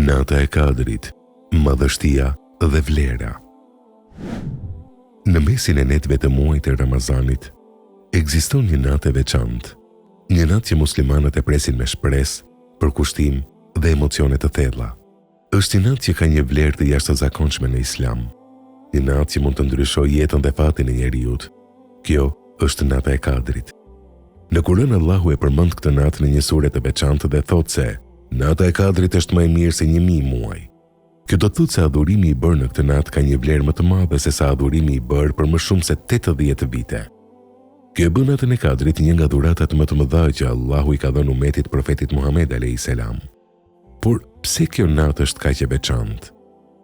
Nata e Kadrit, madhështia dhe vlera. Në mesin e netëve të muajit të Ramazanit, ekziston një natë e veçantë, një natë që muslimanët e presin me shpresë, përkushtim dhe emocione të thella. Është një natë që ka një vlerë të jashtëzakonshme në Islam, një natë që mund të ndryshojë jetën dhe fatin e njeriut. Kjo është nata e Kadrit. Në Kur'an Allahu e përmend këtë natë në një sure të veçantë dhe thotë se nata e Kadrit është më e mirë se 1000 muaj. Kjo do të thotë se adhurimi i bërë në këtë natë ka një vlerë më të madhe se sa adhurimi i bërë për më shumë se 80 vite. Kjo e bën natën e Kadrit një nga dhuratat më të mëdha që Allahu i ka dhënë umetit profetit Muhammed alayhis salam. Por pse kjo natë është kaq e veçantë?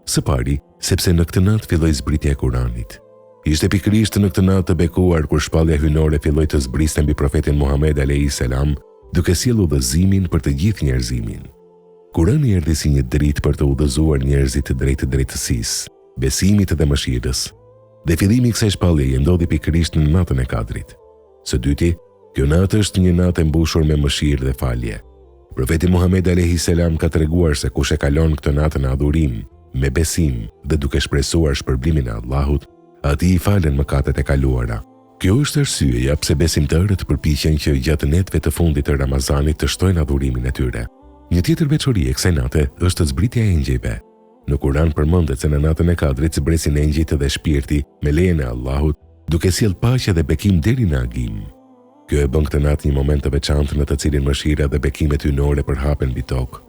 Së pari, sepse në këtë natë filloi zbritja e Kuranit. Ishte pikërisht në këtë natë të bekuar kur shpallja hyjnore filloi të zbriste mbi profetin Muhammed alayhis salam, duke sjellë udhëzimin për të gjithë njerëzimin. Kurani erdhi si një dritë për të udhëzuar njerëzit drejt drejtësisë, besimit dhe mëshirës. Dhe fillimi i kësaj shpalljeje ndodhi pikërisht në natën e Kadrit. Së dyti, kjo natë është një natë e mbushur me mëshirë dhe falje. Profeti Muhammed alayhis salam ka treguar se kush e kalon këtë natë në adhurim, me besim dhe duke shpresuar shpërblimin e Allahut, ati i falen mëkatet e kaluara. Kjo është arsyeja pse besimtarët përpiqen që gjatë netëve të fundit të Ramazanit të shtojnë adhurimin e tyre. Një tjetër veçori e kësaj nate është zbritja e engjëjve. Në Kur'an përmendet se në natën e Kadrit zbresin engjëjt dhe shpirti me lejen e Allahut, duke sjellë paqe dhe bekim deri në agim. Kjo e bën këtë natë një moment të veçantë në të cilin mëshira dhe bekimet hyjnore përhapen mbi tokë.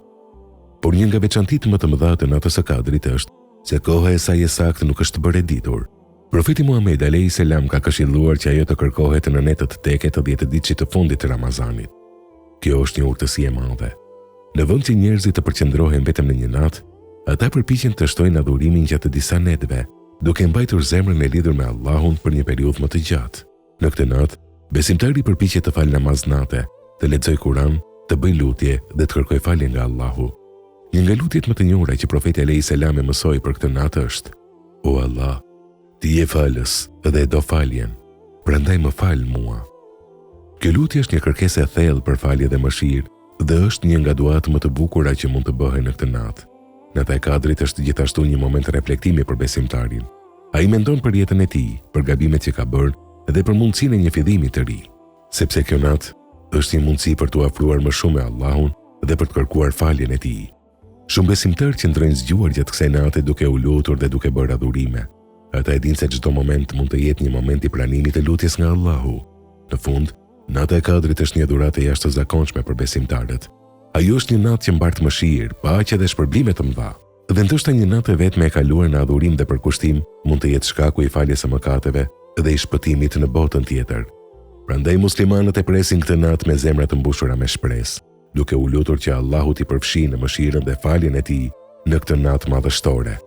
Por një nga veçantitë më të mëdha të natës së Kadrit është se koha e saj e saktë nuk është bërë e ditur. Profeti Muhammed alayhis salam ka këshilluar që ajo të kërkohet në netët teke të 10 ditësh të fundit të Ramazanit. Kjo është një urtësi e madhe. Në vend që njerëzit të përqendrohen vetëm në një natë, ata përpiqen të shtojnë adhurimin gjatë disa netëve, duke mbajtur zemrën e lidhur me Allahun për një periudhë më të gjatë. Në këtë natë, besimtari përpiqet të falë namaz nate, të lexojë Kur'an, të bëjë lutje dhe të kërkojë falje nga Allahu. Një nga lutjet më të njohura që profeti alayhis salam e mësoi për këtë natë është: O Allah, ti je falës dhe do faljen, prandaj më fal mua. Kjo lutje është një kërkesë e thellë për falje dhe mëshirë dhe është një nga duat më të bukura që mund të bëhen në këtë natë. Nata e Kadrit është gjithashtu një moment reflektimi për besimtarin. Ai mendon për jetën e tij, për gabimet që ka bërë dhe për mundësinë e një fillimi të ri, sepse kjo natë është një mundësi për t'u afruar më shumë me Allahun dhe për të kërkuar faljen e tij. Shumë besimtarë qëndrojnë zgjuar gjatë kësaj nate duke u lutur dhe duke bërë adhurime. Ata e dinë se çdo moment mund të jetë një moment i pranimit të lutjes nga Allahu. Në fund, nata e Kadrit është një dhuratë e jashtëzakonshme për besimtarët. Ajo është një natë që mbart mëshirë, paqe dhe shpërblime të mëdha. Dhe ndoshta një natë vetëm e kaluar në adhurim dhe përkushtim mund të jetë shkaku i faljes së mëkateve dhe i shpëtimit në botën tjetër. Prandaj muslimanët e presin këtë natë me zemra të mbushura me shpresë, duke u lutur që Allahu t'i përfshijë në mëshirën dhe faljen e tij në këtë natë madhështore.